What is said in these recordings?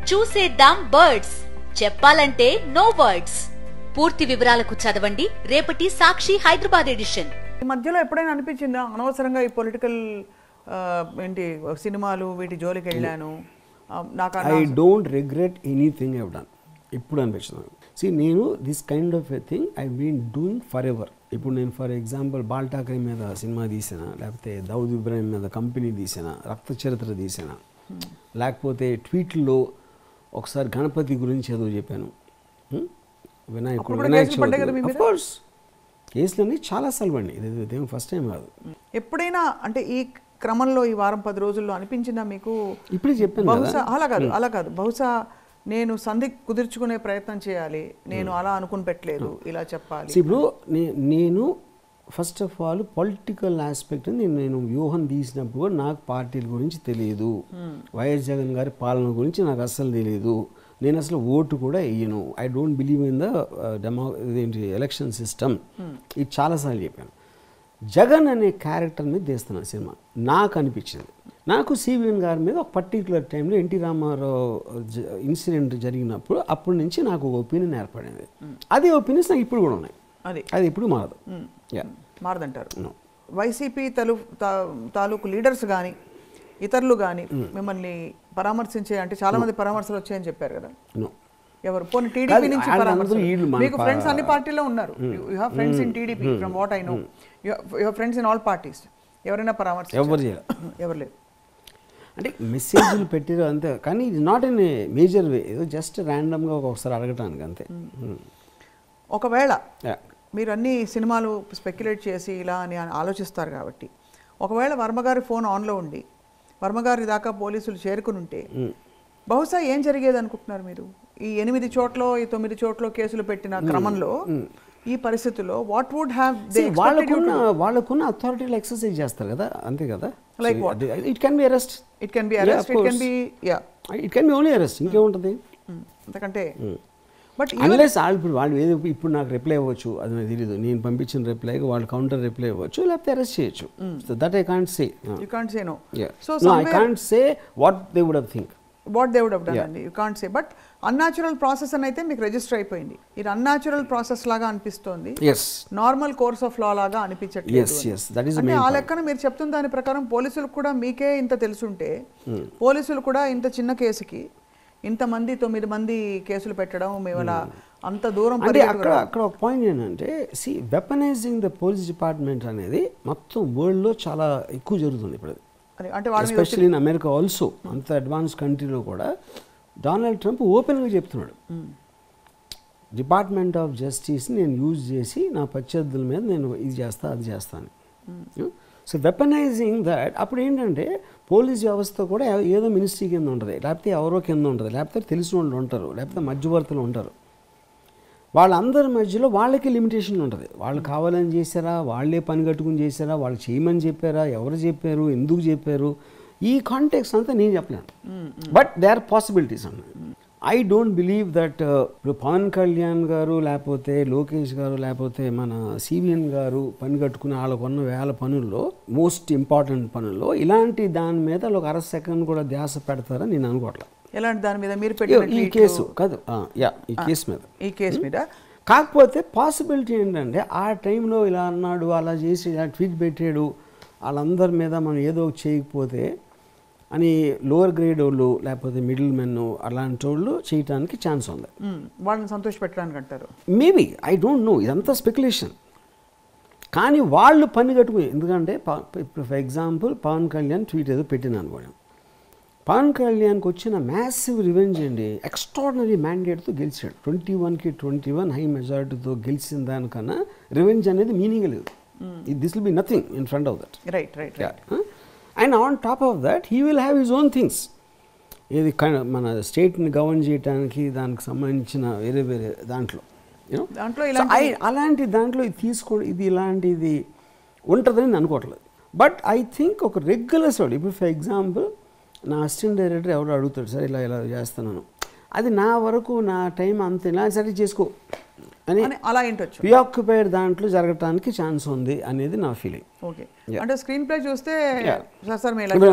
చూసేద్దాం బర్డ్స్, చెప్పాలంటే no words. పూర్తి వివరాలకు చదవండి రేపటి సాక్షి హైదరాబాద్ ఎడిషన్. ఈ మధ్యలో ఎప్పుడైనా అనిపించిందా అనవసరంగా ఈ పొలిటికల్ ఏంటి సినిమాలు వీటి జోలికి వెళ్ళాను? I don't regret anything I've done. ఇప్పుడు అనిపిస్తుంది. నేను this kind of a thing I been doing forever. ఇప్పుడు నేను ఫర్ ఎగ్జాంపుల్ బాల్ ఠాకరే మీద సినిమా తీసాను, లేకపోతే దౌద్ ఇబ్రాహిం మీద కంపెనీ తీసాను, రక్త చరిత్ర తీసాను, లేకపోతే ట్వీట్లో ఒకసారి గణపతి గురించి ఏదో చెప్పాను, వినాయక చవితి. కోర్స్ కేసులన్నీ చాలాసార్లు పడి, ఇది ఫస్ట్ టైం కాదు. ఎప్పుడైనా అంటే ఈ క్రమంలో ఈ వారం 10 రోజుల్లో అనిపించిందా మీకు? ఇప్పుడే చెప్పాను బహుశా అలా కాదు బహుశా నేను సంధి కుదుర్చుకునే ప్రయత్నం చేయాలి, నేను అలా అనుకుని పెట్టలేదు, ఇలా చెప్పాలి. ఇప్పుడు నేను first of all political aspect నేను వ్యూహం తీసినప్పుడు కూడా నాకు పార్టీల గురించి తెలియదు, వైఎస్ జగన్ గారి పాలన గురించి నాకు అస్సలు తెలియదు, నేను అసలు ఓటు కూడా వేయను. I don't believe in the ఇదేంటి ఎలక్షన్ సిస్టమ్. ఇది చాలాసార్లు చెప్పాను. జగన్ అనే క్యారెక్టర్ మీద తీస్తున్నాను సినిమా. నాకు అనిపించింది, నాకు సివిఎన్ గారి మీద ఒక పర్టికులర్ టైంలో ఎన్టీ రామారావు ఇన్సిడెంట్ జరిగినప్పుడు అప్పటి నుంచి నాకు ఒక ఒపీనియన్ ఏర్పడింది. అదే ఒపీనియన్స్ నాకు ఇప్పుడు కూడా ఉన్నాయి, అది ఇప్పుడు మారదు. మారదంటారు. వైసీపీ తాలూకు లీడర్స్ కానీ ఇతరులు కానీ మిమ్మల్ని పరామర్శించే, అంటే చాలా మంది పరామర్శలు వచ్చాయని చెప్పారు కదా, ఎవరు? పోనీ టీడీపీ నుంచి మీకు ఫ్రెండ్స్ అన్ని పార్టీలో ఉన్నారు. You have friends in TDP from what I know. You have friends in all parties. ఎవరైనా పరామర్శ? ఎవరు లేదు. అంటే మెసేజ్లు పెట్టారు అంతే, కానీ ఇది నాట్ ఇన్ ఏ మేజర్ వే, ఏదో జస్ట్ ర్యాండమ్గా ఒకసారి అడగటానికి అంతే. ఒకవేళ మీరు అన్ని సినిమాలు స్పెక్యులేట్ చేసి ఇలా అని ఆలోచిస్తారు కాబట్టి, ఒకవేళ వర్మగారి ఫోన్ ఆన్లో ఉండి వర్మగారి దాకా పోలీసులు చేరుకుని ఉంటే బహుశా ఏం జరిగేది అనుకుంటున్నారు మీరు? ఈ 8 చోట్ల 9 చోట్ల కేసులు పెట్టిన క్రమంలో ఈ పరిస్థితుల్లో వాట్ వుడ్ హ్యావ్ దే వాళ్ళకున్న అథారిటీలు ఎక్సర్సైజ్ చేస్తారు కదా, అంతే కదా. Like what? It can be arrest, it can be arrest, it can be it can be only arrest. ఇంకేముంటుంది అంతకంటే? బట్ అన్లెస్ వాళ్ళు ఏదో ఇప్పుడు నాకు రిప్లై ఇవ్వచ్చు, అది నాకు తెలియదు. నేను పంపించిన రిప్లైకి వాళ్ళు కౌంటర్ రిప్లై ఇవ్వచ్చు, లేకపోతే అరెస్ట్ చేయొచ్చు. That I can't say. You can't say no. So I can't say what they would have think. What they would have done అండి, you can't say. But unnatural process అని అయితే మీకు register అయిపోయింది. ఇది unnatural process లాగా అనిపిస్తోంది, normal course of law లాగా అనిపించట్లేదు. అంటే ఆ లెక్కన మీరు చెప్తున్న దాని ప్రకారం పోలీసులకు కూడా మీకే ఇంత తెలుసుంటే, పోలీసులు కూడా ఇంత చిన్న కేసుకి ఇంతమంది 9 మంది కేసులు పెట్టడం మేవల అంత దూరం. అక్కడ ఒక పాయింట్ ఏంటంటే, వెపనైజింగ్ ద పోలీస్ డిపార్ట్మెంట్ అనేది మొత్తం వరల్డ్లో చాలా ఎక్కువ జరుగుతుంది ఇప్పుడు. అంటే ఎస్పెషల్లీ ఇన్ అమెరికా ఆల్సో, అంత అడ్వాన్స్ కంట్రీలో కూడా డొనాల్డ్ ట్రంప్ ఓపెన్గా చెప్తున్నాడు, డిపార్ట్మెంట్ ఆఫ్ జస్టిస్ నేను యూజ్ చేసి నా ప్రత్యర్థుల మీద నేను ఇది చేస్తా అది చేస్తాను. So weaponising that. అప్పుడు ఏంటంటే పోలీస్ వ్యవస్థ కూడా ఏదో మినిస్ట్రీ కింద ఉంటుంది, లేకపోతే ఎవరో కింద ఉంటుంది, లేకపోతే తెలిసిన వాళ్ళు ఉంటారు, లేకపోతే మధ్యవర్తులు ఉంటారు. వాళ్ళందరి మధ్యలో వాళ్ళకి లిమిటేషన్ ఉంటుంది. వాళ్ళు కావాలని చేశారా, వాళ్ళే పని కట్టుకుని చేశారా, వాళ్ళు చేయమని చెప్పారా, ఎవరు చెప్పారు, ఎందుకు చెప్పారు, ఈ కాంటెక్స్ట్ అంతా నేను చెప్పలేను. బట్ దే ఆర్ పాసిబిలిటీస్ అన్న. ఐ డోంట్ బిలీవ్ దట్ ఇప్పుడు పవన్ కళ్యాణ్ గారు, లేకపోతే లోకేష్ గారు, లేకపోతే మన సివిఎన్ గారు పని కట్టుకుని వాళ్ళకున్న వేల పనుల్లో, మోస్ట్ ఇంపార్టెంట్ పనుల్లో ఇలాంటి దాని మీద ఒక అర సెకండ్ కూడా ధ్యాస పెడతారని నేను అనుకోవట్లేదు. ఎలాంటి దాని మీద? మీరు ఈ కేసు కాదు, ఈ కేసు మీద. కాకపోతే పాసిబిలిటీ ఏంటంటే ఆ టైంలో ఇలా అన్నాడు, అలా చేసి ఇలా ట్వీట్ పెట్టాడు, వాళ్ళందరి మీద మనం ఏదో చేయకపోతే అని లోవర్ గ్రేడ్ వాళ్ళు, లేకపోతే మిడిల్ మెన్ అలాంటి వాళ్ళు చేయడానికి ఛాన్స్ ఉంది. వాళ్ళని సంతోష పెట్టడానికి అంటారు. మేబీ, ఐ డోంట్ నో, ఇదంతా స్పెక్యులేషన్. కానీ వాళ్ళు పని కట్టుకుని, ఎందుకంటే ఇప్పుడు for example Pawan Kalyan tweet ఏదో పెట్టిన అనుకోండి, పవన్ కళ్యాణ్కి వచ్చిన మ్యాసివ్ రివెంజ్ అండి, ఎక్స్ట్రాడినరీ మ్యాండేట్తో గెలిచాడు. 21కి 21 హై మెజారిటీతో గెలిచిన దానికన్నా రివెంజ్ అనేది మీనింగ్ లేదు. This will be nothing in front of that. Right. And on top of that he will have his own things. ఇది మన స్టేట్ని గవర్న్ చేయడానికి దానికి సంబంధించిన వేరే వేరే దాంట్లో అలాంటి దాంట్లో ఇది తీసుకోండి, ఇది ఇలాంటిది ఉంటుందని అనుకోవట్లేదు. బట్ ఐ థింక్ ఒక రెగ్యులర్ స్టడీ, ఇప్పుడు ఫర్ ఎగ్జాంపుల్ నా అసిస్టెంట్ డైరెక్టర్ ఎవరు అడుగుతాడు, సార్ ఇలా చేస్తున్నాను, అది నా వరకు నా టైం అంత ఇలా సరే చేసుకో అని అలా ఏంటొచ్చు ప్రియాక్యుపైడ్ దాంట్లో జరగటానికి ఛాన్స్ ఉంది అనేది నా ఫీలింగ్. ఓకే, అంటే స్క్రీన్ ప్లే చూస్తే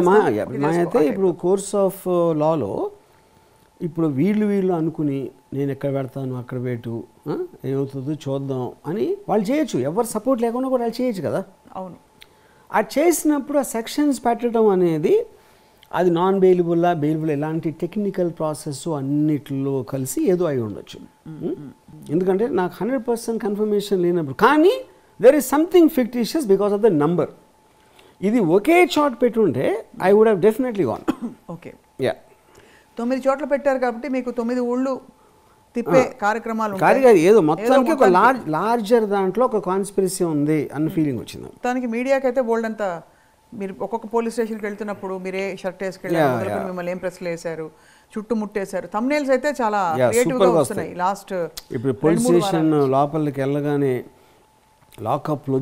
మా అయితే ఇప్పుడు కోర్స్ ఆఫ్ లాలో ఇప్పుడు వీళ్ళు అనుకుని నేను ఎక్కడ పెడతాను అక్కడ పెట్టు, ఏమవుతుందో చూద్దాం అని వాళ్ళు చేయొచ్చు. ఎవరు సపోర్ట్ లేకుండా కూడా వాళ్ళు చేయొచ్చు కదా. అవును. అది చేసినప్పుడు ఆ సెక్షన్స్ పెట్టడం అనేది అది నాన్ బెయిలబుల్ ఎలాంటి టెక్నికల్ ప్రాసెస్ అన్నిటిలో కలిసి ఏదో అయి ఉండొచ్చు. ఎందుకంటే నాకు 100% కన్ఫర్మేషన్ లేనప్పుడు, కానీ there is something fictitious because of the number. ఇది ఒకే చోట పెట్టుంటే I would have definitely gone. Okay. Yeah, 9 చోట్ల పెట్టారు కాబట్టి మీకు 9 ఊళ్ళు తిప్పే కార్యక్రమాలు కాదు ఏదో మొత్తానికి ఒక లార్జర్ దాంట్లో ఒక కాన్స్పిరసీ ఉంది అన్న ఫీలింగ్ వచ్చింది. మొత్తానికి మీడియాకి అయితే బోల్డ్ అంతా, మీరు ఒక్కొక్క పోలీస్ స్టేషన్కి వెళ్తున్నప్పుడు మీరే షర్ట్ వేసుకెళ్ళారు, మిమ్మల్ని ఏం ప్రశ్నలు వేశారు, చుట్టుముట్టేశారు, థంబ్నెయిల్స్ అయితే చాలా క్రియేటివ్గా వస్తున్నాయి లాస్ట్. ఇప్పుడు పోలీస్ స్టేషన్ లోపలికి వెళ్ళగానే లాకప్లో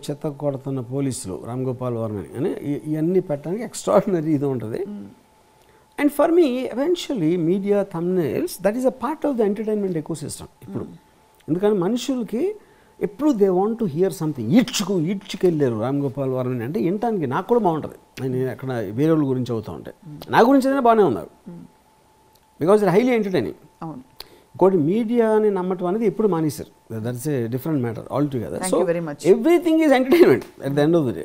చెత్త కొడుతున్న పోలీసులు రామ్ గోపాల్ వర్మ అని ఇవన్నీ పెట్టడానికి ఎక్స్ట్రాడినరీ ఇది ఉంటుంది. And for me eventually media thumbnails that is a part of the entertainment ecosystem ఇప్పుడు. ఎందుకంటే మనుషులకి ఎప్పుడు they want to hear something. ఈడ్చుకెళ్ళారు రామ్ గోపాల్ వర్మ అంటే వినటానికి నాకు కూడా బాగుంటుంది. నేను అక్కడ వేరే వాళ్ళ గురించి అవుతూ ఉంటే నా గురించి అయినా బాగానే ఉన్నారు, బికాజ్ ఇట్ హైలీ ఎంటర్టైనింగ్. అవును. ఇంకోటి మీడియాని నమ్మటం అనేది ఎప్పుడు మానేశారు. That's a different matter all together. So very much. Everything is entertainment at the end of the day.